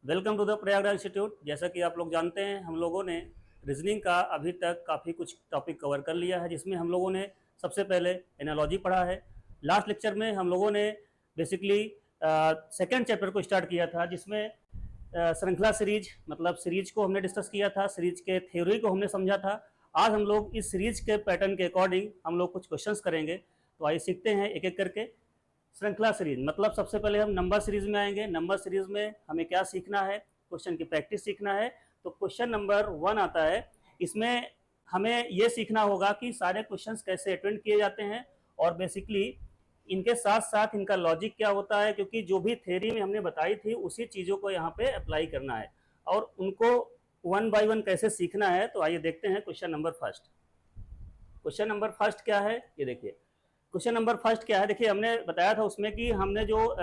Welcome to the Prayagraj institute. जैसा कि आप लोग जानते हैं, हम लोगों ने रीजनिंग का अभी तक काफ़ी कुछ टॉपिक कवर कर लिया है, जिसमें हम लोगों ने सबसे पहले एनालॉजी पढ़ा है। लास्ट लेक्चर में हम लोगों ने बेसिकली सेकेंड चैप्टर को स्टार्ट किया था, जिसमें श्रृंखला सीरीज मतलब सीरीज को हमने डिस्कस किया था, सीरीज के थ्योरी को हमने समझा था। आज हम लोग इस सीरीज के पैटर्न के अकॉर्डिंग हम लोग कुछ क्वेश्चंस करेंगे। तो आइए सीखते हैं एक एक करके। श्रृंखला सीरीज मतलब सबसे पहले हम नंबर सीरीज में आएंगे। नंबर सीरीज में हमें क्या सीखना है? क्वेश्चन की प्रैक्टिस सीखना है। तो क्वेश्चन नंबर 1 आता है। इसमें हमें यह सीखना होगा कि सारे क्वेश्चंस कैसे अटेंड किए जाते हैं और बेसिकली इनके साथ साथ इनका लॉजिक क्या होता है, क्योंकि जो भी थ्योरी में हमने बताई थी उसी चीज़ों को यहाँ पे अप्लाई करना है और उनको वन बाय वन कैसे सीखना है। तो आइए देखते हैं question number first. Question number first क्या है, ये देखिए। क्वेश्चन नंबर फर्स्ट क्या है, देखिए हमने बताया था उसमें कि हमने जो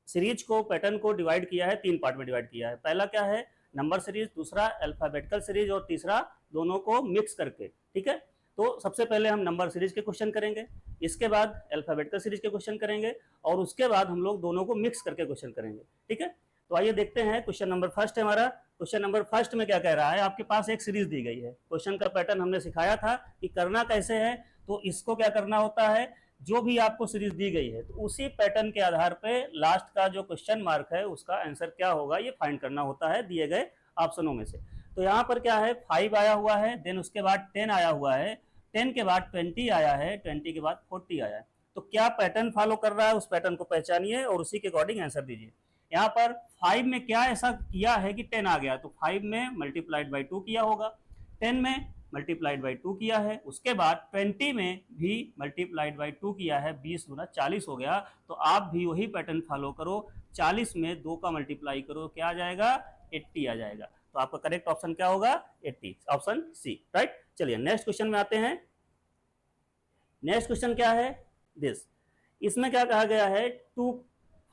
सीरीज को पैटर्न को डिवाइड किया है, 3 पार्ट में डिवाइड किया है। पहला क्या है? नंबर सीरीज, दूसरा अल्फाबेटिकल सीरीज और तीसरा दोनों को मिक्स करके। ठीक है, तो सबसे पहले हम नंबर सीरीज के क्वेश्चन करेंगे, इसके बाद अल्फाबेटिकल सीरीज के क्वेश्चन करेंगे और उसके बाद हम लोग दोनों को मिक्स करके क्वेश्चन करेंगे। ठीक है, तो आइए देखते हैं। क्वेश्चन नंबर फर्स्ट है हमारा। क्वेश्चन नंबर फर्स्ट में क्या कह रहा है? आपके पास एक सीरीज दी गई है। क्वेश्चन का पैटर्न हमने सिखाया था कि करना कैसे है। तो इसको क्या करना होता है, जो भी आपको सीरीज दी गई है तो उसी पैटर्न के आधार पे लास्ट का जो क्वेश्चन मार्क है उसका आंसर क्या होगा ये फाइंड करना होता है दिए गए ऑप्शनों में से। तो यहाँ पर क्या है, 5 आया हुआ है, देन उसके बाद 10 आया हुआ है, 10 के बाद 20 आया है, 20 के बाद 40 आया है। तो क्या पैटर्न फॉलो कर रहा है, उस पैटर्न को पहचानिए और उसी के अकॉर्डिंग आंसर दीजिए। यहाँ पर 5 में क्या ऐसा किया है कि 10 आ गया, तो 5 में मल्टीप्लाइड बाई 2 किया होगा, 10 में मल्टीप्लाइड बाई 2 किया है, उसके बाद 20 में भी मल्टीप्लाइड बाई 2 किया है, 20 गुना 40 हो गया। तो आप भी वही पैटर्न फॉलो करो, 40 में 2 का मल्टीप्लाई करो, क्या आ जाएगा? 80 आ जाएगा। तो आपका करेक्ट ऑप्शन क्या होगा? 80, ऑप्शन सी, राइट। चलिए नेक्स्ट क्वेश्चन में आते हैं। नेक्स्ट क्वेश्चन क्या है? दिस। इसमें क्या कहा गया है? 2,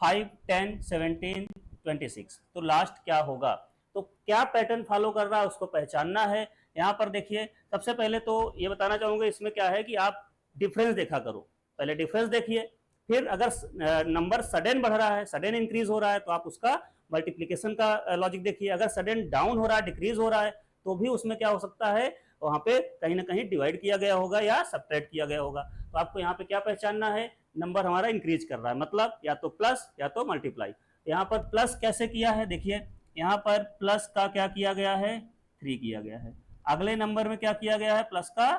5, 10, 17, 26। तो लास्ट क्या होगा? तो क्या पैटर्न फॉलो कर रहा है उसको पहचानना है। यहाँ पर देखिए, सबसे पहले तो ये बताना चाहूंगा इसमें क्या है कि आप डिफरेंस देखा करो। पहले डिफरेंस देखिए, फिर अगर नंबर सडन बढ़ रहा है, सडन इंक्रीज हो रहा है, तो आप उसका मल्टीप्लीकेशन का लॉजिक देखिए। अगर सडन डाउन हो रहा है, डिक्रीज हो रहा है, तो भी उसमें क्या हो सकता है, वहां पे कहीं ना कहीं डिवाइड किया गया होगा या सब्ट्रैक्ट किया गया होगा। तो आपको यहाँ पे क्या पहचानना है? नंबर हमारा इंक्रीज कर रहा है, मतलब या तो प्लस या तो मल्टीप्लाई। यहाँ पर प्लस कैसे किया है, देखिए यहाँ पर प्लस का क्या किया गया है? 3 किया गया है। अगले नंबर में क्या किया गया है? प्लस का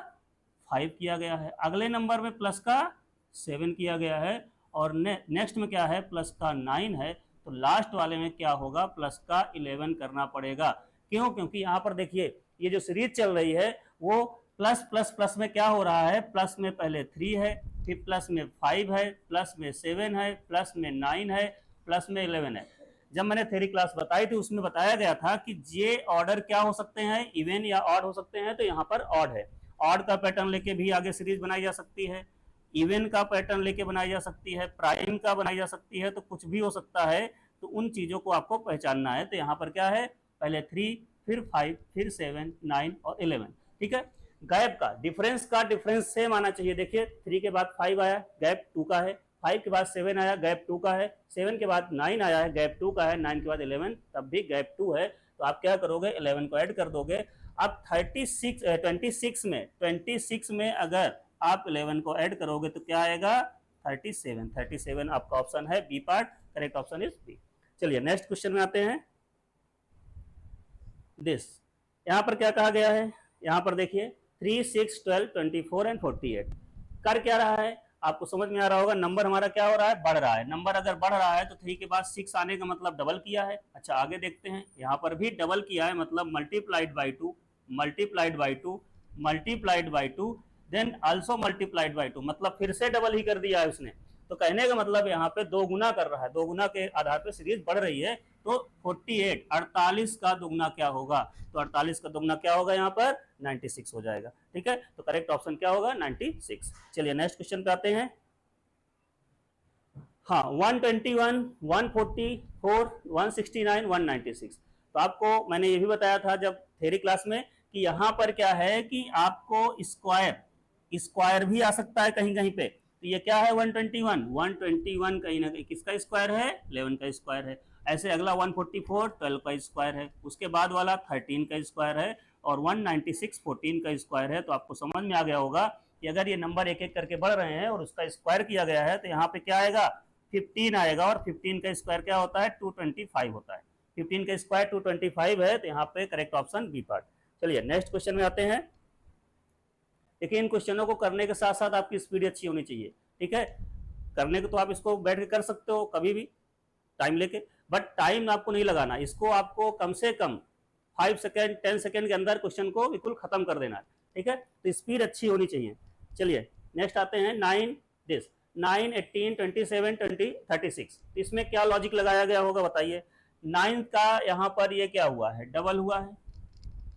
5 किया गया है। अगले नंबर में प्लस का 7 किया गया है और नेक्स्ट में क्या है? प्लस का 9 है। तो लास्ट वाले में क्या होगा? प्लस का 11 करना पड़ेगा। क्यों? क्योंकि यहाँ पर देखिए ये जो सीरीज चल रही है वो प्लस प्लस प्लस में क्या हो रहा है? प्लस में पहले 3 है, फिर प्लस में 5 है, प्लस में 7 है, प्लस में 9 है, प्लस में 11 है। जब मैंने थ्योरी क्लास बताई थी उसमें बताया गया था कि ये ऑर्डर क्या हो सकते हैं, इवन या ऑड हो सकते हैं। तो यहाँ पर ऑड है। ऑड का पैटर्न लेके भी आगे सीरीज बनाई जा सकती है, इवन का पैटर्न लेके बनाई जा सकती है, प्राइम का बनाई जा सकती है, तो कुछ भी हो सकता है। तो उन चीजों को आपको पहचानना है। तो यहाँ पर क्या है? पहले 3, फिर 5, फिर 7, 9 और 11। ठीक है, गैप का डिफरेंस सेम आना चाहिए। देखिए 3 के बाद 5 आया, गैप 2 का है, 5 के बाद 7 आया, गैप 2 का है, 7 के बाद 9 आया है, गैप 2 का है, 9 के बाद 11 तब भी गैप 2 है। तो आप क्या करोगे? 11 को ऐड कर दोगे। अब 26 में अगर आप 11 को ऐड करोगे तो क्या आएगा? 37 आपका ऑप्शन है B part. Correct option is B. चलिए नेक्स्ट क्वेश्चन में आते हैं। दिस, यहां पर क्या कहा गया है? यहां पर देखिए 3, 6, 12, 24 एंड 48 कर क्या रहा है? आपको समझ में आ रहा होगा, नंबर हमारा क्या हो रहा है? बढ़ रहा है। नंबर अगर बढ़ रहा है तो 3 के बाद 6 आने का मतलब डबल किया है। अच्छा आगे देखते हैं, यहाँ पर भी डबल किया है, मतलब multiplied by 2, multiplied by 2, multiplied by 2, then also multiplied by 2, मतलब फिर से डबल ही कर दिया है उसने। तो कहने का मतलब यहाँ पे 2 गुना कर रहा है, 2 गुना के आधार पे सीरीज बढ़ रही है। तो 48, 48 का दुगना क्या होगा? तो 48 का दुगना क्या होगा? यहाँ पर 96 हो जाएगा। ठीक है, तो करेक्ट ऑप्शन क्या होगा? 96। चलिए नेक्स्ट क्वेश्चन पे आते हैं। हाँ, 121, 144, 169, 196। तो आपको मैंने ये भी बताया था जब थ्योरी क्लास में कि यहाँ पर क्या है कि आपको स्क्वायर भी आ सकता है कहीं कहीं पे। तो ये क्या है? 121 कहीं ना कहीं किसका स्क्वायर है? 11 का स्क्वायर है। ऐसे अगला 144 12 का स्क्वायर है, उसके बाद वाला 13 का स्क्वायर है और 196 14 का स्क्वायर है। तो आपको समझ में आ गया होगा कि अगर ये नंबर एक एक करके बढ़ रहे हैं और उसका स्क्वायर किया गया है तो यहाँ पे क्या आएगा 15 आएगा, और 15 का स्क्वायर क्या होता है 225 होता है। 15 का स्क्वायर 225 है, तो यहाँ पे करेक्ट ऑप्शन बी पार्ट। चलिए नेक्स्ट क्वेश्चन में आते हैं। देखिए इन क्वेश्चनों को करने के साथ साथ आपकी स्पीड अच्छी होनी चाहिए, ठीक है। करने को तो आप इसको बैठ के कर सकते हो कभी भी टाइम लेके, बट टाइम आपको नहीं लगाना, इसको आपको कम से कम 5 सेकेंड 10 सेकेंड के अंदर क्वेश्चन को बिल्कुल खत्म कर देना है, ठीक है। तो स्पीड अच्छी होनी चाहिए। चलिए नेक्स्ट आते हैं 9 दिस 9 18 27 20 36। तो इसमें क्या लॉजिक लगाया गया होगा बताइए। 9 का यहाँ पर ये क्या हुआ है डबल हुआ है,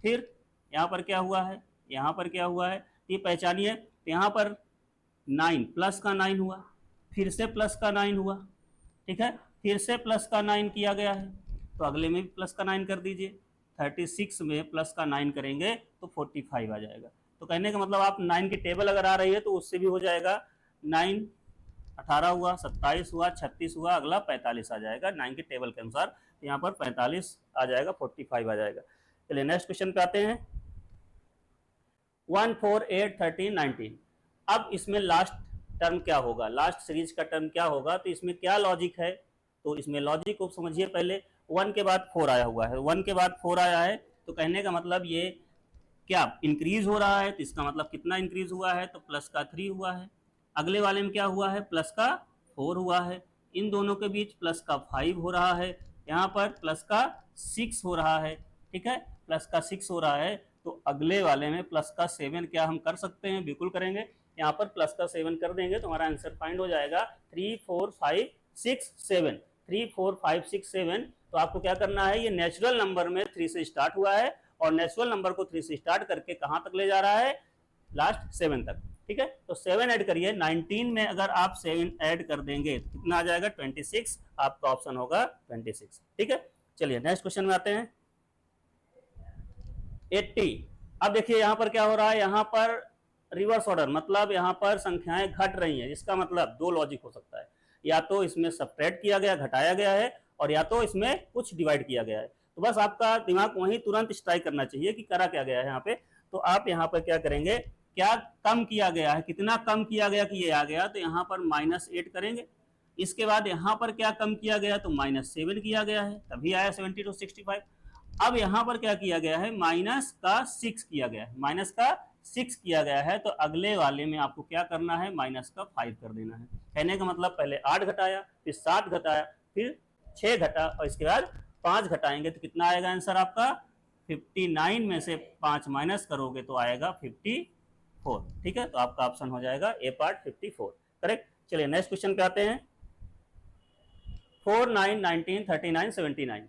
फिर यहाँ पर क्या हुआ है, यहाँ पर क्या हुआ है, ये पहचानिए। तो यहाँ पर 9 प्लस का 9 हुआ, फिर से प्लस का 9 हुआ, ठीक है, फिर से प्लस का 9 किया गया है, तो अगले में भी प्लस का 9 कर दीजिए। 36 में प्लस का 9 करेंगे तो 45 आ जाएगा। तो कहने का मतलब आप 9 की टेबल अगर आ रही है तो उससे भी हो जाएगा। 9 18 हुआ, 27 हुआ, 36 हुआ, अगला 45 आ जाएगा 9 की टेबल के अनुसार। तो यहाँ पर 45 आ जाएगा, 45 आ जाएगा। चलिए नेक्स्ट क्वेश्चन पे आते हैं। 1 4 8 13 19। अब इसमें लास्ट टर्म क्या होगा, लास्ट सीरीज का टर्म क्या होगा, तो इसमें क्या लॉजिक है। तो इसमें लॉजिक को समझिए पहले। 1 के बाद 4 आया हुआ है, 1 के बाद 4 आया है, तो कहने का मतलब ये क्या इंक्रीज हो रहा है, तो इसका मतलब कितना इंक्रीज हुआ है, तो प्लस का 3 हुआ है। अगले वाले में क्या हुआ है, प्लस का 4 हुआ है। इन दोनों के बीच प्लस का 5 हो रहा है, यहाँ पर प्लस का 6 हो रहा है, ठीक है, प्लस का 6 हो रहा है। तो अगले वाले में प्लस का 7 क्या हम कर सकते हैं, बिल्कुल करेंगे। यहाँ पर प्लस का 7 कर देंगे तो हमारा आंसर फाइंड हो जाएगा 3 4 5 6 7। 3 4 5 6 7। तो आपको क्या करना है, ये नेचुरल नंबर में 3 से स्टार्ट हुआ है और नेचुरल नंबर को 3 से स्टार्ट करके कहां तक ले जा रहा है, लास्ट 7 तक, ठीक है। तो 7 ऐड करिए, 19 में अगर आप 7 ऐड कर देंगे तो कितना आ जाएगा 26। आपका ऑप्शन होगा 26, ठीक है। चलिए नेक्स्ट क्वेश्चन में आते हैं। 80। अब देखिए यहां पर क्या हो रहा है, यहां पर रिवर्स ऑर्डर, मतलब यहां पर संख्याएं घट रही हैं। इसका मतलब दो लॉजिक हो सकता है, या तो इसमें सब्ट्रैक्ट किया गया घटाया गया है, और या तो इसमें कुछ डिवाइड किया गया है। तो बस आपका दिमाग वहीं तुरंत स्ट्राइक करना चाहिए कि करा क्या गया है यहाँ पे। तो आप यहाँ पर क्या करेंगे, क्या कम किया गया है, कितना कम किया गया कि ये आ गया, तो यहाँ पर -8 करेंगे। इसके बाद यहाँ पर क्या कम किया गया, तो -7 किया गया है, तभी आया 70 to 65। अब यहाँ पर क्या किया गया है, माइनस का 6 किया गया है, माइनस का 6 किया गया है। तो अगले वाले में आपको क्या करना है, माइनस का 5 कर देना है। कहने का मतलब पहले 8 घटाया, फिर 7 घटाया, फिर 6 घटा, और इसके बाद 5 घटाएंगे तो कितना आएगा आंसर आपका 59 में से 5 माइनस करोगे तो आएगा 54, ठीक है। तो आपका ऑप्शन हो जाएगा ए पार्ट 54, करेक्ट। चलिए नेक्स्ट क्वेश्चन पे आते हैं। 4 9 19 39 79।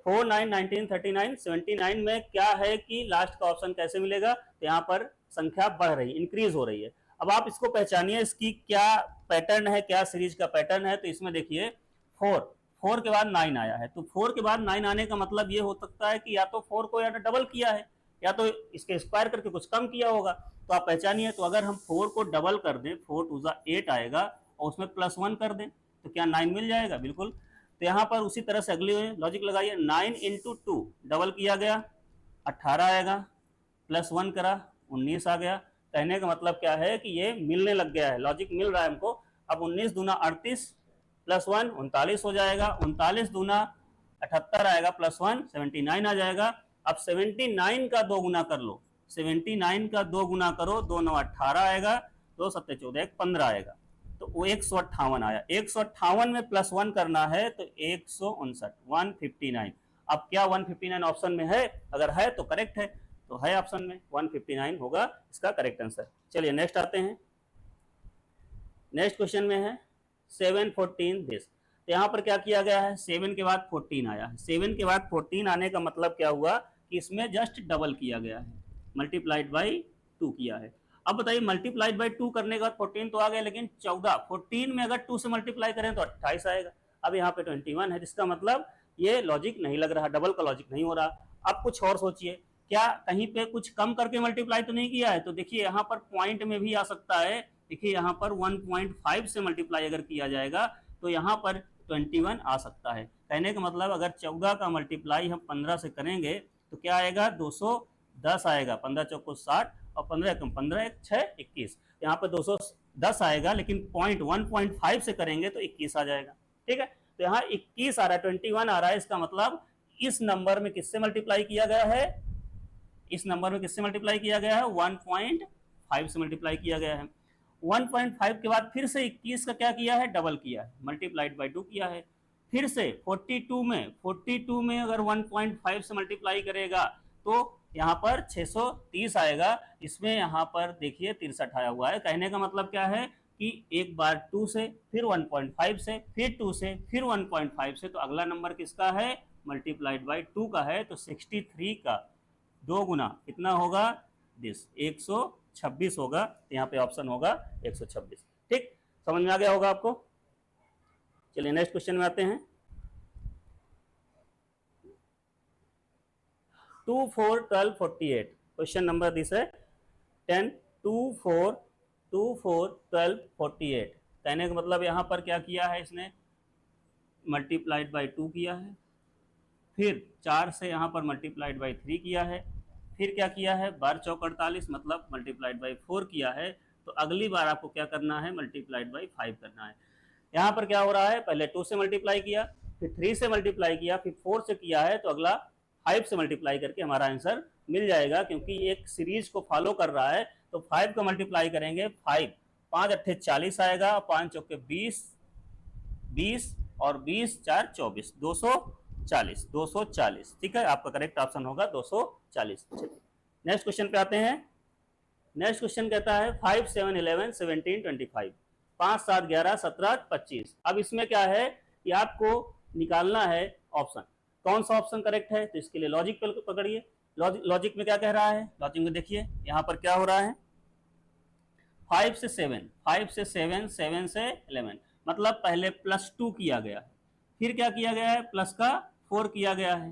4 9 19 39 79 में क्या है कि लास्ट का ऑप्शन कैसे मिलेगा, तो यहाँ पर संख्या बढ़ रही है, इंक्रीज हो रही है। अब आप इसको पहचानिए, इसकी क्या पैटर्न है, क्या सीरीज का पैटर्न है। तो इसमें देखिए 4 के बाद 9 आया है, तो 4 के बाद 9 आने का मतलब ये हो सकता है कि या तो 4 को या तो डबल किया है, या तो इसके स्क्वायर करके कुछ कम किया होगा। तो आप पहचानिए, तो अगर हम 4 को डबल कर दें, 4 2 8 आएगा, और उसमें +1 कर दें तो क्या 9 मिल जाएगा, बिल्कुल। तो यहाँ पर उसी तरह से अगली लॉजिक लगाइए। 9 × 2 डबल किया गया 18 आएगा, +1 करा 19 आ गया। कहने का मतलब क्या है कि ये मिलने लग गया है, लॉजिक मिल रहा है हमको। अब 19 दूना 38 +1 39 हो जाएगा, 39 दूना 78 आएगा, +1 79 आ जाएगा। अब 79 का 2 गुना कर लो, 79 का 2 गुना करो, 2 9 18 आएगा, 2 7 14 15 आएगा, तो वो 158 आया। 158 में +1 करना है तो 159 159। अब क्या 159 ऑप्शन में है, अगर है तो करेक्ट है, तो है ऑप्शन में 159 होगा इसका करेक्ट आंसर। चलिए नेक्स्ट आते हैं। नेक्स्ट क्वेश्चन में है 7 14 दिस। तो यहाँ पर क्या किया गया है, 7 के बाद 14 आया है। 7 के बाद 14 आने का मतलब क्या हुआ कि इसमें जस्ट डबल किया गया है, मल्टीप्लाइड बाई 2 किया है। अब बताइए मल्टीप्लाइड बाई 2 करने के बाद 14 तो आ गया, लेकिन 14 में अगर 2 से मल्टीप्लाई करें तो 28 आएगा। अब यहाँ पे 21 है, जिसका मतलब ये लॉजिक नहीं लग रहा, डबल का लॉजिक नहीं हो रहा। अब कुछ और सोचिए, क्या कहीं पे कुछ कम करके मल्टीप्लाई तो नहीं किया है। तो देखिए यहाँ पर पॉइंट में भी आ सकता है। देखिए यहाँ पर 1.5 से मल्टीप्लाई अगर किया जाएगा तो यहाँ पर 21 आ सकता है। कहने का मतलब अगर 14 का मल्टीप्लाई हम 15 से करेंगे तो क्या आएगा, 210 आएगा। 15 चौको 60 और 15 कम 15 एक 6 21, यहाँ पे 210 आएगा, लेकिन 1.5 से करेंगे तो 21 आ जाएगा। ठीक है, तो यहाँ 21 आ रहा है, 21 आ रहा है। इसका मतलब इस नंबर में किससे मल्टीप्लाई किया गया है, इस नंबर में किससे मल्टीप्लाई किया गया है, 1.5 से मल्टीप्लाई किया गया है। 1.5 के बाद फिर से 21 का क्या किया है, डबल किया है, मल्टीप्लाइड बाई 2 किया है। फिर से 42 में अगर 1.5 से मल्टीप्लाई करेगा तो यहाँ पर 630 आएगा। इसमें यहाँ पर देखिए 63 आया हुआ है। कहने का मतलब क्या है कि एक बार 2 से, फिर 1.5 से, फिर 2 से, फिर 1.5 से, तो अगला नंबर किसका है, मल्टीप्लाइड बाई 2 का है। तो 63 का 2 गुना कितना होगा, दिस 126 होगा। यहाँ पे ऑप्शन होगा 126। ठीक, समझ में आ गया होगा आपको। चलिए नेक्स्ट क्वेश्चन में आते हैं। 2 4 12 48, क्वेश्चन नंबर दिस है 10 2 4 12 48। कहने का मतलब यहाँ पर क्या किया है, इसने मल्टीप्लाइड बाई 2 किया है, फिर 4 से यहाँ पर मल्टीप्लाइड बाई 3 किया है, फिर क्या किया है, 12 चौक 48 मतलब मल्टीप्लाइड बाई 4 किया है। तो अगली बार आपको क्या करना है, मल्टीप्लाइड बाई 5 करना है। यहाँ पर क्या हो रहा है, पहले 2 से मल्टीप्लाई किया, फिर 3 से मल्टीप्लाई किया, फिर 4 से किया है, तो अगला 5 से मल्टीप्लाई करके हमारा आंसर मिल जाएगा। क्योंकि एक सीरीज को फॉलो कर रहा है तो 5 का मल्टीप्लाई करेंगे, 5 5 अट्ठे 40 आएगा, 5 चौके 20 और 20 4 24, 240। ठीक है, आपका करेक्ट ऑप्शन होगा 240। नेक्स्ट क्वेश्चन पे आते हैं। नेक्स्ट क्वेश्चन कहता है 5 7 11 17 25, 5 7 11 17 25। अब इसमें क्या है कि आपको निकालना है ऑप्शन, कौन सा ऑप्शन करेक्ट है। तो इसके लिए लॉजिक पकड़िए। लॉजिक में क्या कह रहा है, लॉजिक में देखिए यहाँ पर क्या हो रहा है, 5 से 7, 5 से 7, 7 से 11, मतलब पहले +2 किया गया है, फिर क्या किया गया है, प्लस का 4 किया गया है,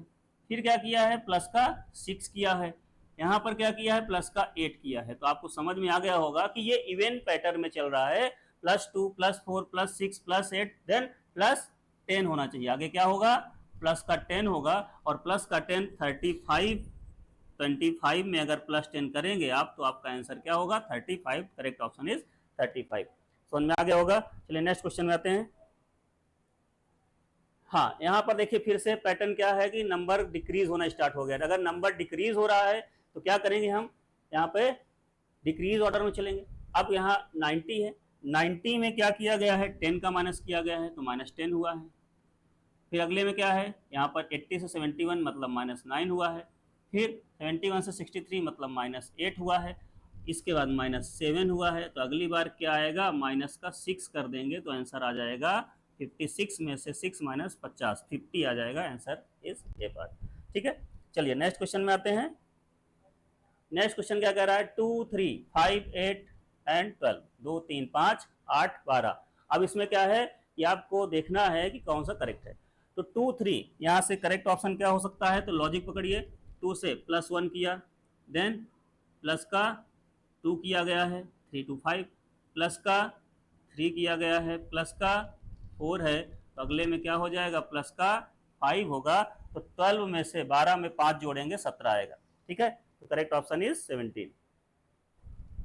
फिर क्या किया है, प्लस का 6 किया है, यहाँ पर क्या किया है, प्लस का 8 किया है। तो आपको समझ में आ गया होगा कि ये इवन पैटर्न में चल रहा है, +2 +4 +6 +8 देन +10 होना चाहिए। आगे क्या होगा, प्लस का 10 होगा, और प्लस का 10 35, 25 में अगर +10 करेंगे आप तो आपका आंसर क्या होगा, 35। Correct option is 35। समझ में आ गया होगा। चलिए नेक्स्ट क्वेश्चन में आते हैं। हाँ, यहाँ पर देखिए फिर से पैटर्न क्या है कि नंबर डिक्रीज होना स्टार्ट हो गया। अगर नंबर डिक्रीज हो रहा है तो क्या करेंगे हम, यहाँ पे डिक्रीज ऑर्डर में चलेंगे। अब यहाँ 90 है, 90 में क्या किया गया है, 10 का माइनस किया गया है तो -10 हुआ है। फिर अगले में क्या है, यहाँ पर 80 से 71 मतलब -9 हुआ है। फिर 71 से 63 मतलब -8 हुआ है। इसके बाद -7 हुआ है। तो अगली बार क्या आएगा, माइनस का 6 कर देंगे तो आंसर आ जाएगा 56 में से 6 माइनस 50, 50 आ जाएगा। Answer is a part. ठीक है, चलिए नेक्स्ट क्वेश्चन में आते हैं। नेक्स्ट क्वेश्चन क्या कह रहा है, 2 3 5 8 एंड 12, 2 3 5 8 12। अब इसमें क्या है कि आपको देखना है कि कौन सा करेक्ट है। तो 2 3 यहाँ से करेक्ट ऑप्शन क्या हो सकता है, तो लॉजिक पकड़िए। 2 से +1 किया, देन प्लस का 2 किया गया है, 3 2 5, प्लस का 3 किया गया है, प्लस का 4 है, तो अगले में क्या हो जाएगा, प्लस का 5 होगा। तो 12 में से 12 में 5 जोड़ेंगे 17 आएगा। ठीक है, तो करेक्ट ऑप्शन इज 17।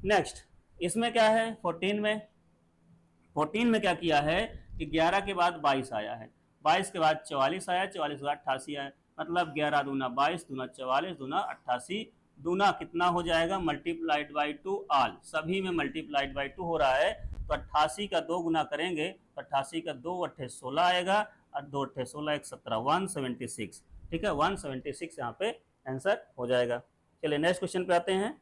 नेक्स्ट इसमें क्या है, 14 में क्या किया है कि 11 के बाद 22 आया है, 22 के बाद 44 आया, 44 के बाद 88 आया, मतलब 11 दूना 22 दूना 44 दूना 88, दूना कितना हो जाएगा, मल्टीप्लाइड बाई 2 ऑल, सभी में मल्टीप्लाइड बाई 2 हो रहा है। तो 88 का 2 गुना करेंगे तो 88 का 2 अट्ठे 16 आएगा, और 2 अट्ठे 16 1 17, 176। ठीक है, 176 यहाँ पे आंसर हो जाएगा। चलिए नेक्स्ट क्वेश्चन पे आते हैं।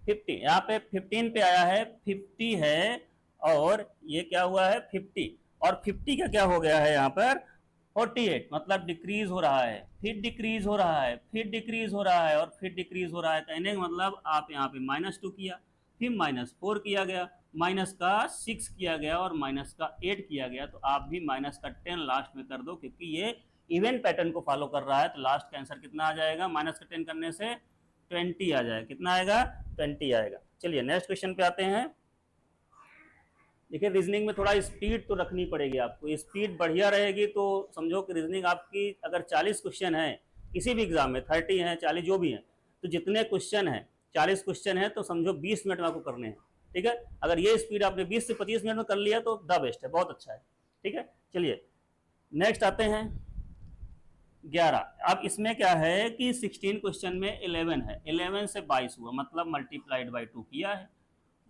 50, यहाँ पे 15 पे आया है, 50 है, और ये क्या हुआ है 50, और 50 का क्या हो गया है यहाँ पर 48, मतलब डिक्रीज हो रहा है, फिर डिक्रीज हो रहा है, फिर डिक्रीज हो रहा है, और फिर डिक्रीज हो रहा है। कहने का मतलब आप यहाँ पे -2 किया, फिर -4 किया गया, माइनस का 6 किया गया, और माइनस का 8 किया गया, तो आप भी माइनस का 10 लास्ट में कर दो, क्योंकि ये इवन पैटर्न को फॉलो कर रहा है। तो लास्ट का आंसर कितना आ जाएगा, माइनस का 10 करने से 20 आ जाएगा। कितना आएगा, 20 आएगा। चलिए नेक्स्ट क्वेश्चन पे आते हैं। देखिए रीजनिंग में थोड़ा स्पीड तो रखनी पड़ेगी आपको, स्पीड बढ़िया रहेगी तो समझो कि रीजनिंग आपकी अगर 40 क्वेश्चन है किसी भी एग्जाम में, 30 हैं 40 जो भी हैं, तो जितने क्वेश्चन हैं 40 क्वेश्चन है तो समझो 20 मिनट में आपको करने हैं। ठीक है, अगर ये स्पीड आपने 20 से 25 मिनट में कर लिया तो द बेस्ट है, बहुत अच्छा है। ठीक है, चलिए नेक्स्ट आते हैं 11। अब इसमें क्या है कि 16 क्वेश्चन में 11 है, 11 से 22 हुआ मतलब मल्टीप्लाइड बाई 2 किया है,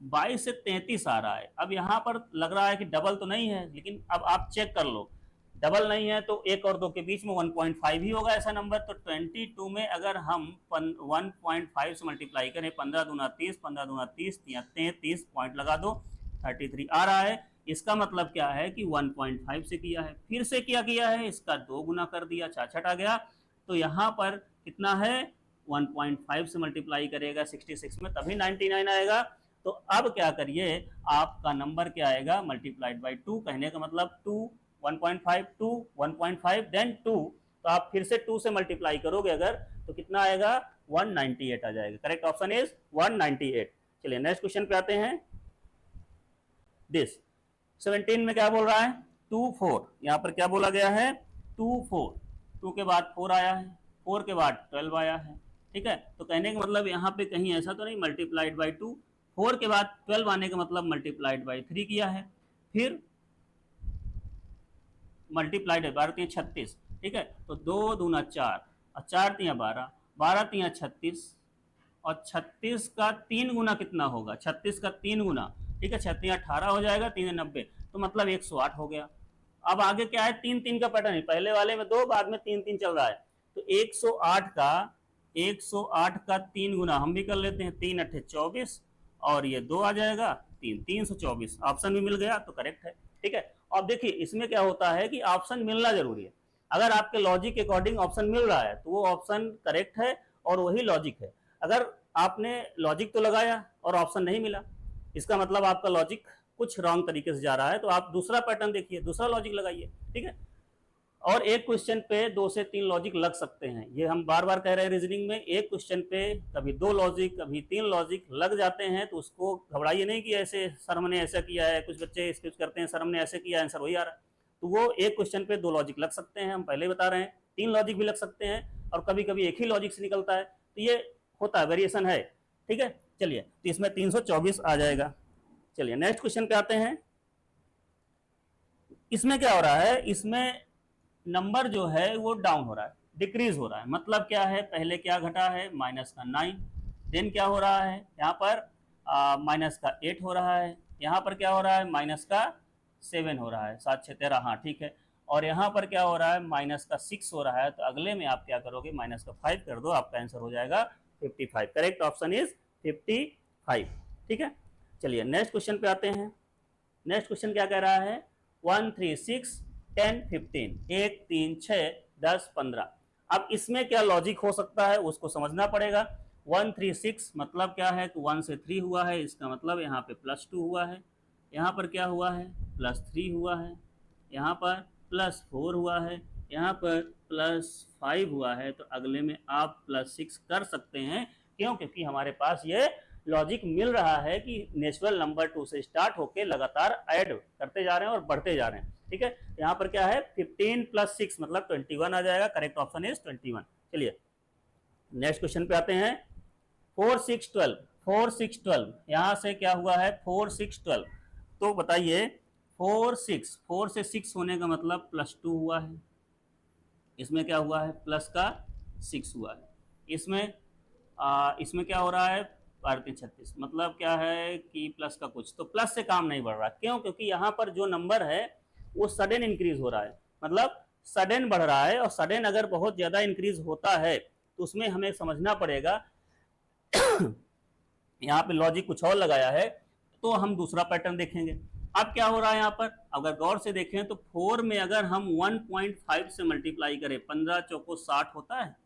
22 से 33 आ रहा है। अब यहाँ पर लग रहा है कि डबल तो नहीं है, लेकिन अब आप चेक कर लो, डबल नहीं है तो एक और दो के बीच में 1.5 ही होगा ऐसा नंबर। तो 22 में अगर हम 1.5 से मल्टीप्लाई करें, 15 दूना 30, 15 दूना 30 या 33 पॉइंट लगा दो, 33 आ रहा है। इसका मतलब क्या है कि 1.5 से किया है, फिर से क्या किया है, इसका 2 गुना कर दिया, 66 आ गया। तो यहाँ पर कितना है, 1.5 से मल्टीप्लाई करेगा 66 में तभी 99 आएगा। तो अब क्या करिए, आपका नंबर क्या आएगा, मल्टीप्लाइड बाई 2, कहने का मतलब 2, 1.5 2 1.5 देन 2, तो आप फिर से 2 से मल्टीप्लाई करोगे अगर तो कितना आएगा, 198 आ जाएगा। Correct option is 198। चलिए नेक्स्ट क्वेश्चन पे आते हैं। दिस 17 में क्या बोल रहा है, 2 4, यहाँ पर क्या बोला गया है, 2 4, 2 के बाद 4 आया है, 4 के बाद 12 आया है। ठीक है, तो कहने का मतलब यहाँ पे कहीं ऐसा तो नहीं मल्टीप्लाइड बाई 2, 4 के बाद 12 आने का मतलब मल्टीप्लाइड बाई 3 किया है, फिर मल्टीप्लाइड है 12 3 36। ठीक है, तो 2 दूना 4 और 4 3 12, 12 3 36 और 36 का 3 गुना कितना होगा, 36 का 3 गुना, ठीक है 36 18 हो जाएगा, 3 90, तो मतलब 108 हो गया। अब आगे क्या है, 3 3 का पैटर्न है, पहले वाले में 2 बाद में 3 3 चल रहा है, तो 108 का 3 गुना हम भी कर लेते हैं, 3 8 24 और ये 2 आ जाएगा, 324, ऑप्शन भी मिल गया तो करेक्ट है। ठीक है, अब देखिए इसमें क्या होता है कि ऑप्शन मिलना जरूरी है, अगर आपके लॉजिक के अकॉर्डिंग ऑप्शन मिल रहा है तो वो ऑप्शन करेक्ट है और वही लॉजिक है। अगर आपने लॉजिक तो लगाया और ऑप्शन नहीं मिला, इसका मतलब आपका लॉजिक कुछ रॉन्ग तरीके से जा रहा है, तो आप दूसरा पैटर्न देखिए, दूसरा लॉजिक लगाइए। ठीक है, और एक क्वेश्चन पे 2 से 3 लॉजिक लग सकते हैं, ये हम बार बार कह रहे हैं रीजनिंग में, एक क्वेश्चन पे कभी 2 लॉजिक कभी 3 लॉजिक लग जाते हैं, तो उसको घबराइए नहीं कि ऐसे सर ने ऐसा किया है, कुछ बच्चे स्किप करते हैं सर ने ऐसे किया आंसर वही आ रहा है, तो वो एक क्वेश्चन पे 2 लॉजिक लग सकते हैं, हम पहले बता रहे हैं, 3 लॉजिक भी लग सकते हैं और कभी कभी एक ही लॉजिक से निकलता है, तो ये होता है, वेरिएशन है। ठीक है, चलिए तो इसमें 324 आ जाएगा। चलिए नेक्स्ट क्वेश्चन पे आते हैं। इसमें क्या हो रहा है, इसमें नंबर जो है वो डाउन हो रहा है, डिक्रीज हो रहा है, मतलब क्या है, पहले क्या घटा है, माइनस का 9, देन क्या हो रहा है यहाँ पर माइनस का 8 हो रहा है, यहाँ पर क्या हो रहा है, माइनस का 7 हो रहा है, 7 6 13, हाँ ठीक है, और यहाँ पर क्या हो रहा है, माइनस का 6 हो रहा है, तो अगले में आप क्या करोगे, माइनस का 5 कर दो, आपका आंसर हो जाएगा 55। Correct option is 55। ठीक है, चलिए नेक्स्ट क्वेश्चन पे आते हैं। नेक्स्ट क्वेश्चन क्या कह रहा है, 1 3 6 10 15, 1 3 6 10 15। अब इसमें क्या लॉजिक हो सकता है उसको समझना पड़ेगा। 1 3 6 मतलब क्या है कि 1 से 3 हुआ है, इसका मतलब यहाँ पे +2 हुआ है, यहाँ पर क्या हुआ है, +3 हुआ है, यहाँ पर +4 हुआ है, यहाँ पर +5 हुआ है, तो अगले में आप +6 कर सकते हैं। क्यों, क्योंकि हमारे पास ये लॉजिक मिल रहा है कि नेचुरल नंबर 2 से स्टार्ट होकर लगातार ऐड करते जा रहे हैं और बढ़ते जा रहे हैं। ठीक है, यहाँ पर क्या है, 15 + 6 मतलब 21 आ जाएगा, करेक्ट ऑप्शन इज 21। चलिए नेक्स्ट क्वेश्चन पे आते हैं। 4 6 12, 4 6 12, यहाँ से क्या हुआ है, 4 6 12, तो बताइए 4 से 6 होने का मतलब +2 हुआ है, इसमें क्या हुआ है, प्लस का 6 हुआ है, इसमें क्या हो रहा है, 12 36, मतलब क्या है कि प्लस का कुछ, तो प्लस से काम नहीं बढ़ रहा, क्यों, क्योंकि यहाँ पर जो नंबर है वो सडन इंक्रीज हो रहा है, मतलब सडन बढ़ रहा है, और सडन अगर बहुत ज़्यादा इंक्रीज होता है तो उसमें हमें समझना पड़ेगा यहाँ पे लॉजिक कुछ और लगाया है, तो हम दूसरा पैटर्न देखेंगे। अब क्या हो रहा है यहाँ पर, अगर गौर से देखें तो 4 में अगर हम 1.5 से मल्टीप्लाई करें, 15 चौको 60 होता है,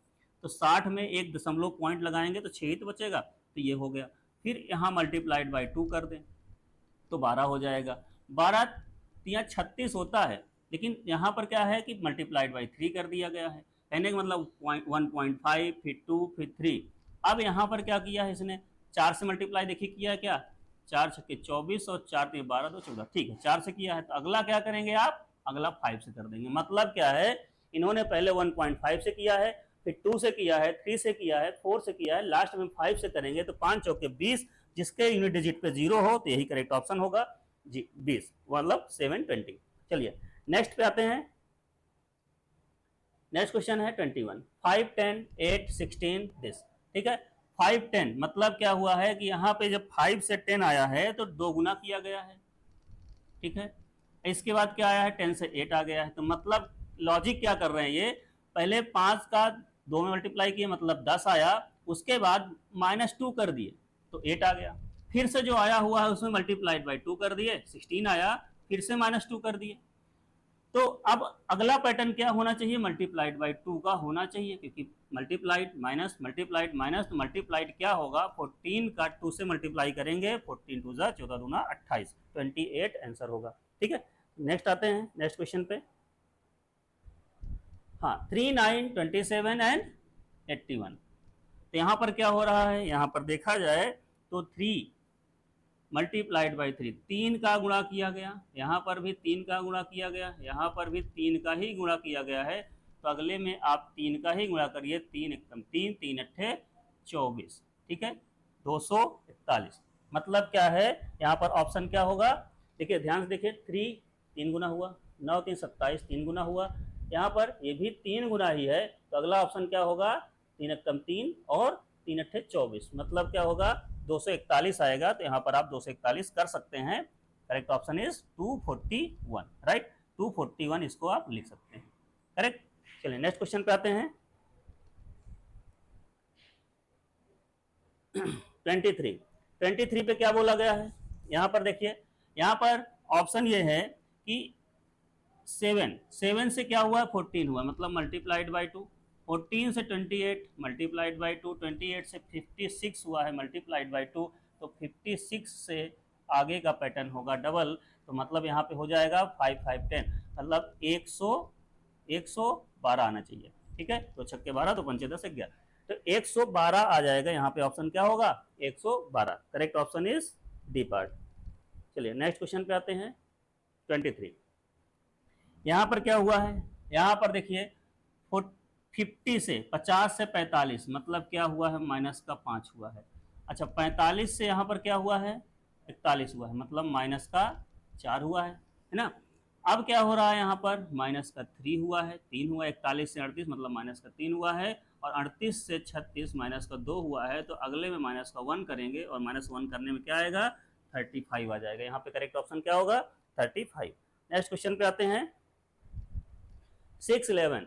तो 60 में एक दशमलव पॉइंट लगाएंगे तो 6 ही तो बचेगा, तो ये हो गया। फिर यहाँ मल्टीप्लाइड बाई 2 कर दें तो 12 हो जाएगा, 12 3 36 होता है, लेकिन यहाँ पर क्या है कि मल्टीप्लाइड बाई 3 कर दिया गया है, कहने का मतलब 1.5 फिर 2 फिर 3। अब यहाँ पर क्या किया है इसने, 4 से मल्टीप्लाई देखिए किया क्या, 4 छक्के 24 और 4 3 12 2 14, ठीक है 4 से किया है। तो अगला क्या करेंगे आप, अगला 5 से कर देंगे। मतलब क्या है, इन्होंने पहले 1.5 से किया है, फिर 2 से किया है, 3 से किया है, 4 से किया है, लास्ट में 5 से करेंगे। तो 5 चौके 20, जिसके यूनिट डिजिट पे 0 हो तो यही करेक्ट ऑप्शन होगा जी 20, मतलब 720। चलिए नेक्स्ट पे आते हैं। नेक्स्ट क्वेश्चन है 21, 5 10 8 16 दिस, ठीक है। 5 10 मतलब क्या हुआ है कि यहाँ पे जब 5 से 10 आया है तो 2 गुना किया गया है, ठीक है। इसके बाद क्या आया है, 10 से 8 आ गया है। तो मतलब लॉजिक क्या कर रहे हैं ये, पहले 5 का 2 में मल्टीप्लाई किए मतलब 10 आया, उसके बाद -2 कर दिए तो 8 आ गया, फिर से जो आया हुआ है उसमें मल्टीप्लाइड बाई 2 कर दिए 16 आया, फिर से -2 कर दिए। तो अब अगला पैटर्न क्या होना चाहिए, मल्टीप्लाइड बाई 2 का होना चाहिए, क्योंकि मल्टीप्लाइड माइनस तो मल्टीप्लाइड क्या होगा, 14 का 2 से मल्टीप्लाई करेंगे, 14 2 14 दूना 28, 28 आंसर होगा, ठीक है। नेक्स्ट आते हैं नेक्स्ट क्वेश्चन पे। हाँ 3 9 27 एंड 81। तो यहाँ पर क्या हो रहा है, यहाँ पर देखा जाए तो 3 मल्टीप्लाइड बाई 3, 3 का गुणा किया गया, यहाँ पर भी 3 का गुणा किया गया, यहाँ पर भी 3 का ही गुणा किया गया है। तो अगले में आप 3 का ही गुणा करिए, 3 एकदम 3 3 अट्ठे 24, ठीक है 241। मतलब क्या है, यहाँ पर ऑप्शन क्या होगा, देखिए ध्यान से देखिए, 3 गुना हुआ, 9 3 27 3 गुना हुआ, यहाँ पर ये भी 3 गुना ही है। तो अगला ऑप्शन क्या होगा, 3 एकदम 3 और 3 अट्ठे 24, मतलब क्या होगा 241 आएगा। तो यहाँ पर आप 241 कर सकते हैं। करेक्ट ऑप्शन इज 241, राइट 241 इसको आप लिख सकते हैं, करेक्ट। चलिए नेक्स्ट क्वेश्चन पे आते हैं। 23 पे क्या बोला गया है, यहाँ पर देखिए, यहाँ पर ऑप्शन ये है कि 7 से क्या हुआ, 14 हुआ, मतलब मल्टीप्लाइड बाई 2, 14 से 28 मल्टीप्लाइड बाई 2, 28 से 56 हुआ है मल्टीप्लाइड बाई 2, तो 56 से आगे का पैटर्न होगा डबल। तो मतलब यहाँ पे हो जाएगा 5 5 10, मतलब 112 आना चाहिए, ठीक है। तो छक्के 12 तो पंचे 10 11, तो 112 आ जाएगा। यहाँ पे ऑप्शन क्या होगा, 112, correct option is D part. चलिए नेक्स्ट क्वेश्चन पे आते हैं 23। यहाँ पर क्या हुआ है, यहाँ पर देखिए 50 से 50 से 45, मतलब क्या हुआ है, माइनस का 5 हुआ है। अच्छा 45 से यहाँ पर क्या हुआ है, 41 हुआ है, मतलब माइनस का 4 हुआ है ना। अब क्या हो रहा है, यहाँ पर माइनस का 3 हुआ है, 3 हुआ, 41 से 38 मतलब माइनस का 3 हुआ है, और 38 से 36 माइनस का 2 हुआ है। तो अगले में माइनस का 1 करेंगे, और माइनस 1 करने में क्या आएगा, 35 आ जाएगा। यहाँ पे करेक्ट ऑप्शन क्या होगा, 35। नेक्स्ट क्वेश्चन पे आते हैं 6 11,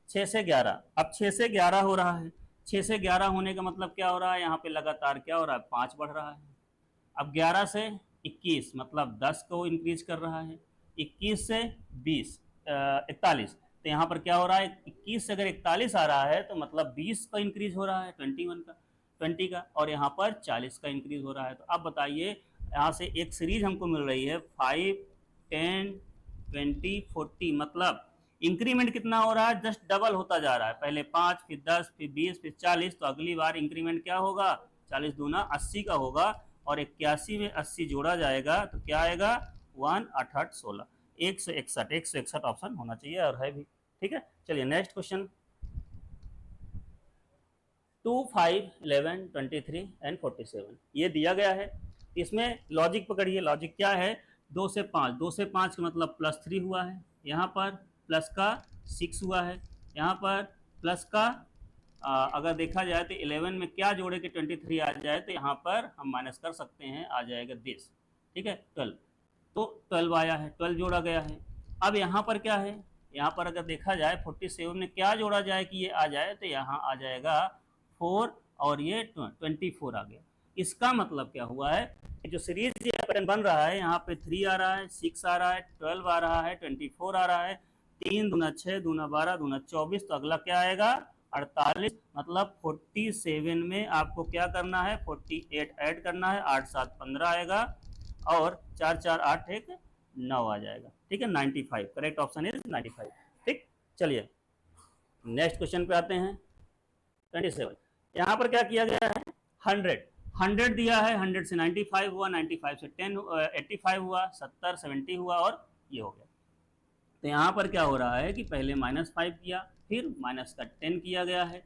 6 से 11। अब 6 से 11 हो रहा है, 6 से 11 होने का मतलब क्या हो रहा है, यहाँ पे लगातार क्या हो रहा है, 5 बढ़ रहा है। अब 11 से 21 मतलब 10 को इंक्रीज कर रहा है, 21 से 20 41, तो यहाँ पर क्या हो रहा है, 21 से अगर 41 आ रहा है तो मतलब 20 का इंक्रीज हो रहा है, 20 का, और यहाँ पर 40 का इंक्रीज हो रहा है। तो अब बताइए, यहाँ से एक सीरीज हमको मिल रही है 5 10 20 40, मतलब इंक्रीमेंट कितना हो रहा है, जस्ट डबल होता जा रहा है, पहले 5 फिर 10 फिर 20 फिर 40। तो अगली बार इंक्रीमेंट क्या होगा, 40 दूना 80 का होगा, और 81 में 80 जोड़ा जाएगा तो क्या आएगा, 1 8 8 16, 161 ऑप्शन होना चाहिए, और है भी, ठीक है। चलिए नेक्स्ट क्वेश्चन 2 5 11 23 एंड 47, ये दिया गया है। इसमें लॉजिक पकड़िए, लॉजिक क्या है, 2 से 5, 2 से 5 का मतलब +3 हुआ है, यहाँ पर प्लस का 6 हुआ है, यहाँ पर प्लस का अगर देखा जाए तो 11 में क्या जोड़े कि 23 आ जाए, तो यहाँ पर हम माइनस कर सकते हैं, आ जाएगा 10, ठीक है 12। तो 12 आया है, 12 जोड़ा गया है। अब यहाँ पर क्या है, यहाँ पर अगर देखा जाए 47 में क्या जोड़ा जाए कि ये आ जाए, तो यहाँ आ जाएगा 4, और ये 24 आ गया। इसका मतलब क्या हुआ है, जो सीरीज ये पैटर्न बन रहा है, यहाँ पे 3 आ रहा है, 6 आ रहा है, 12 आ रहा है, 24 आ रहा है, 3 दूना 6 दूना 12 दूना 24, तो अगला क्या आएगा 48, मतलब 47 में आपको क्या करना है, 48 ऐड करना है, 8 7 15 आएगा, और 4 4 8 1 9 आ जाएगा, ठीक है 95, करेक्ट ऑप्शन इज 95, ठीक। चलिए नेक्स्ट क्वेश्चन पे आते हैं 27। यहाँ पर क्या किया गया है, 100, 100 दिया है, 100 से 95 हुआ, 95 से 10 85 हुआ, 70 70 हुआ और ये हो गया। तो यहाँ पर क्या हो रहा है कि पहले -5 किया, फिर माइनस का 10 किया गया है,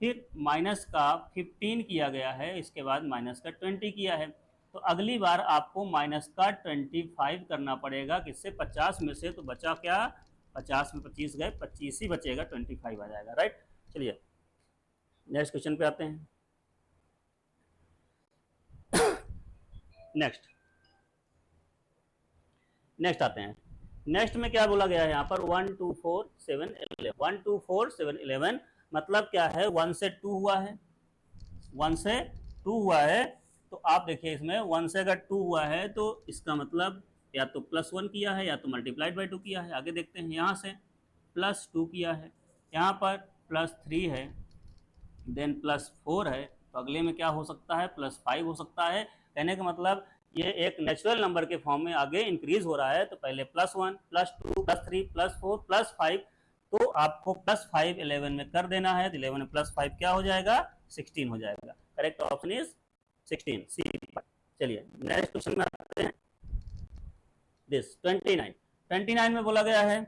फिर माइनस का 15 किया गया है, इसके बाद माइनस का 20 किया है। तो अगली बार आपको माइनस का 25 करना पड़ेगा, किससे 50 में से। तो बचा क्या, 50 में 25 गए, 25 ही बचेगा, 25 आ जाएगा, राइट। चलिए नेक्स्ट क्वेश्चन पे आते हैं। नेक्स्ट आते हैं। नेक्स्ट में क्या बोला गया है यहाँ पर, 1 2 4 7 11। 1 2 4 7 11 मतलब क्या है, 1 से 2 हुआ है, 1 से 2 हुआ है। तो आप देखिए इसमें 1 से अगर 2 हुआ है तो इसका मतलब या तो +1 किया है या तो मल्टीप्लाइड बाई 2 किया है। आगे देखते हैं, यहाँ से +2 किया है, यहाँ पर +3 है, देन +4 है। तो अगले में क्या हो सकता है, +5 हो सकता है। कहने का मतलब ये एक नेचुरल नंबर के फॉर्म में आगे इंक्रीज हो रहा है। तो पहले +1 +2 +3 +4 +5, तो आपको +5 11 में कर देना है। तो 11 में +5 क्या हो जाएगा, 16 हो जाएगा। करेक्ट ऑप्शन इज 16, सी। चलिए नेक्स्ट क्वेश्चन में आते हैं। दिस 29 में बोला गया है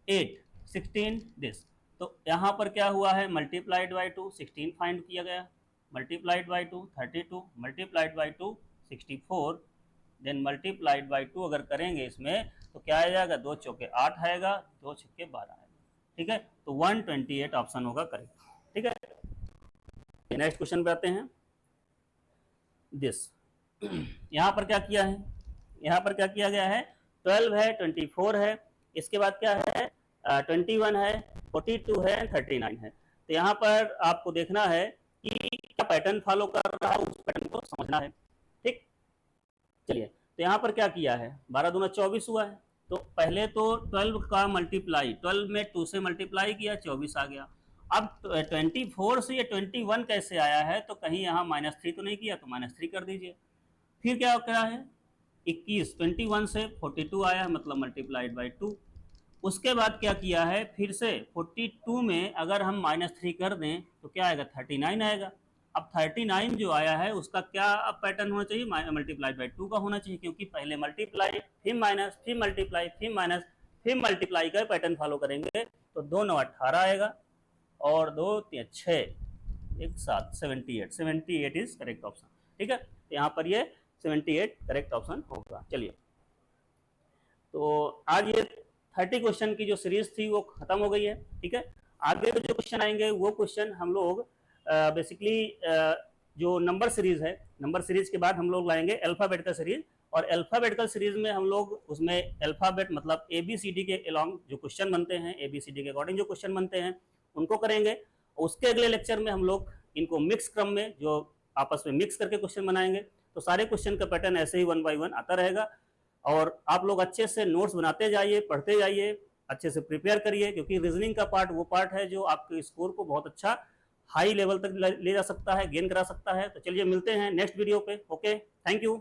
8 16 दिस। तो यहाँ पर क्या हुआ है, मल्टीप्लाइड बाई 2 16 फाइंड किया गया, multiplied by 2 32, multiplied by 2 64, then multiplied by 2 अगर करेंगे इसमें तो क्या आ जाएगा, 2 चौके 8 आएगा, 2 छक्के 12 आएगा। ठीक है, तो 128 ऑप्शन होगा करेक्ट। ठीक है, नेक्स्ट क्वेश्चन पे आते हैं। दिस यहाँ पर क्या किया है, यहाँ पर क्या किया गया है, 12 है, 24 है, इसके बाद क्या है 21 है, 42 है, 39 है। तो यहाँ पर आपको देखना है कि क्या पैटर्न फॉलो कर रहा है, उस पैटर्न को समझना है। ठीक, चलिए तो यहाँ पर क्या किया है, 12 दूना 24 हुआ है। तो पहले तो 12 का मल्टीप्लाई, 12 में 2 से मल्टीप्लाई किया, 24 आ गया। अब 24 से ये 21 कैसे आया है, तो कहीं यहाँ -3 तो नहीं किया, तो -3 कर दीजिए। फिर क्या क्या है 21, 21 से 42 आया, मतलब मल्टीप्लाइड बाई 2। उसके बाद क्या किया है, फिर से 42 में अगर हम -3 कर दें तो क्या आएगा, 39 आएगा। अब 39 जो आया है उसका क्या अब पैटर्न होना चाहिए, मल्टीप्लाइड बाई 2 का होना चाहिए, क्योंकि पहले मल्टीप्लाई फिर माइनस फिर मल्टीप्लाई फिर माइनस फिर मल्टीप्लाई का पैटर्न फॉलो करेंगे। तो 2 9 18 आएगा और 2 3 6 एक साथ 78 इज करेक्ट ऑप्शन। ठीक है, यहाँ पर ये 78 करेक्ट ऑप्शन होगा। चलिए तो आज ये 30 क्वेश्चन की जो सीरीज थी वो खत्म हो गई है। ठीक है, आगे जो क्वेश्चन आएंगे वो क्वेश्चन हम लोग बेसिकली जो नंबर सीरीज है, नंबर सीरीज के बाद हम लोग लाएंगे अल्फाबेटिकल सीरीज। और अल्फाबेटिकल सीरीज में हम लोग उसमें अल्फाबेट मतलब ABCD के अलोंग जो क्वेश्चन बनते हैं, ABCD के अकॉर्डिंग जो क्वेश्चन बनते हैं उनको करेंगे। उसके अगले लेक्चर में हम लोग इनको मिक्स क्रम में जो आपस में मिक्स करके क्वेश्चन बनाएंगे। तो सारे क्वेश्चन का पैटर्न ऐसे ही 1 बाय 1 आता रहेगा। और आप लोग अच्छे से नोट्स बनाते जाइए, पढ़ते जाइए, अच्छे से प्रिपेयर करिए, क्योंकि रीजनिंग का पार्ट वो पार्ट है जो आपके स्कोर को बहुत अच्छा हाई लेवल तक ले जा सकता है, गेन करा सकता है। तो चलिए मिलते हैं नेक्स्ट वीडियो पे। Okay, thank you.